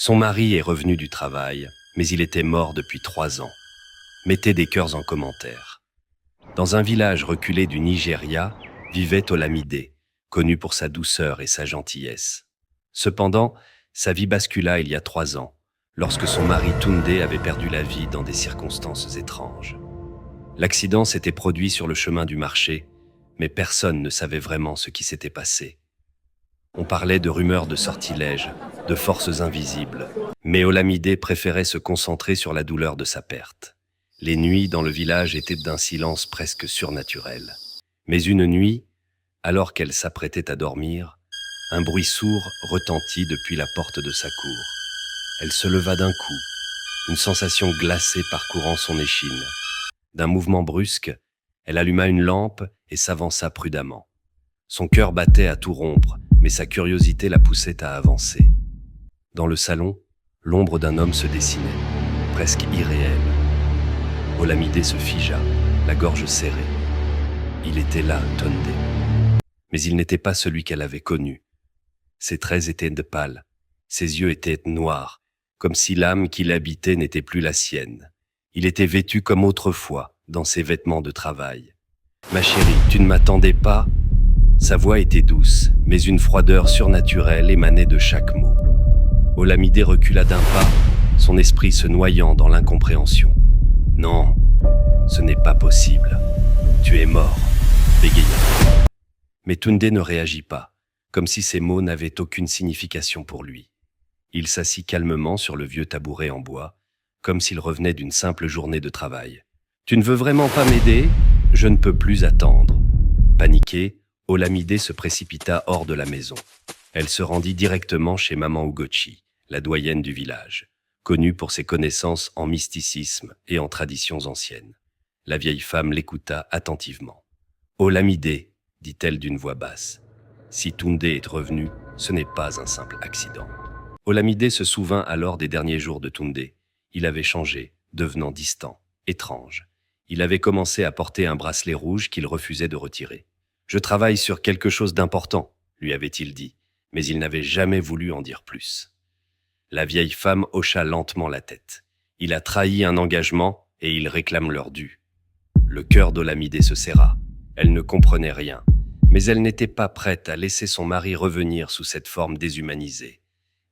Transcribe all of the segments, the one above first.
Son mari est revenu du travail, mais il était mort depuis 3 ans. Mettez des cœurs en commentaire. Dans un village reculé du Nigeria, vivait Olamide, connu pour sa douceur et sa gentillesse. Cependant, sa vie bascula il y a 3 ans, lorsque son mari Tunde avait perdu la vie dans des circonstances étranges. L'accident s'était produit sur le chemin du marché, mais personne ne savait vraiment ce qui s'était passé. On parlait de rumeurs de sortilèges, de forces invisibles, mais Olamide préférait se concentrer sur la douleur de sa perte. Les nuits dans le village étaient d'un silence presque surnaturel. Mais une nuit, alors qu'elle s'apprêtait à dormir, un bruit sourd retentit depuis la porte de sa cour. Elle se leva d'un coup, une sensation glacée parcourant son échine. D'un mouvement brusque, elle alluma une lampe et s'avança prudemment. Son cœur battait à tout rompre, mais sa curiosité la poussait à avancer. Dans le salon, l'ombre d'un homme se dessinait, presque irréelle. Olamide se figea, la gorge serrée. Il était là, Tunde. Mais il n'était pas celui qu'elle avait connu. Ses traits étaient pâles, ses yeux étaient noirs, comme si l'âme qui l'habitait n'était plus la sienne. Il était vêtu comme autrefois, dans ses vêtements de travail. « Ma chérie, tu ne m'attendais pas ?» Sa voix était douce, mais une froideur surnaturelle émanait de chaque mot. Olamide recula d'un pas, son esprit se noyant dans l'incompréhension. « Non, ce n'est pas possible. Tu es mort, » bégaya. Mais Tunde ne réagit pas, comme si ces mots n'avaient aucune signification pour lui. Il s'assit calmement sur le vieux tabouret en bois, comme s'il revenait d'une simple journée de travail. « Tu ne veux vraiment pas m'aider ? Je ne peux plus attendre. » Paniquée, Olamide se précipita hors de la maison. Elle se rendit directement chez Maman Ugochi, la doyenne du village, connue pour ses connaissances en mysticisme et en traditions anciennes. La vieille femme l'écouta attentivement. « Olamide, dit-elle d'une voix basse, si Tunde est revenu, ce n'est pas un simple accident. » Olamide se souvint alors des derniers jours de Tunde. Il avait changé, devenant distant, étrange. Il avait commencé à porter un bracelet rouge qu'il refusait de retirer. « Je travaille sur quelque chose d'important, » lui avait-il dit, mais il n'avait jamais voulu en dire plus. La vieille femme hocha lentement la tête. Il a trahi un engagement et il réclame leur dû. Le cœur d'Olamide se serra. Elle ne comprenait rien, mais elle n'était pas prête à laisser son mari revenir sous cette forme déshumanisée.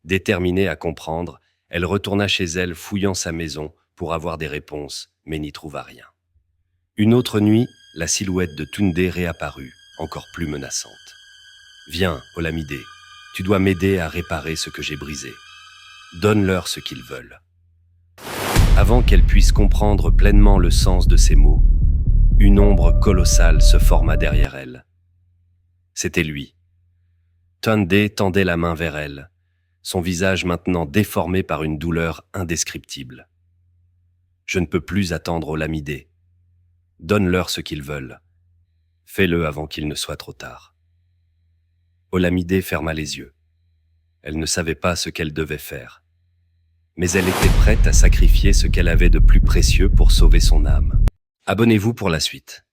Déterminée à comprendre, elle retourna chez elle fouillant sa maison pour avoir des réponses, mais n'y trouva rien. Une autre nuit, la silhouette de Tunde réapparut, encore plus menaçante. « Viens, Olamide, tu dois m'aider à réparer ce que j'ai brisé. Donne-leur ce qu'ils veulent. » Avant qu'elle puisse comprendre pleinement le sens de ces mots, une ombre colossale se forma derrière elle. C'était lui. Tunde tendait la main vers elle, son visage maintenant déformé par une douleur indescriptible. « Je ne peux plus attendre Olamide. Donne-leur ce qu'ils veulent. Fais-le avant qu'il ne soit trop tard. » Olamide ferma les yeux. Elle ne savait pas ce qu'elle devait faire. Mais elle était prête à sacrifier ce qu'elle avait de plus précieux pour sauver son âme. Abonnez-vous pour la suite.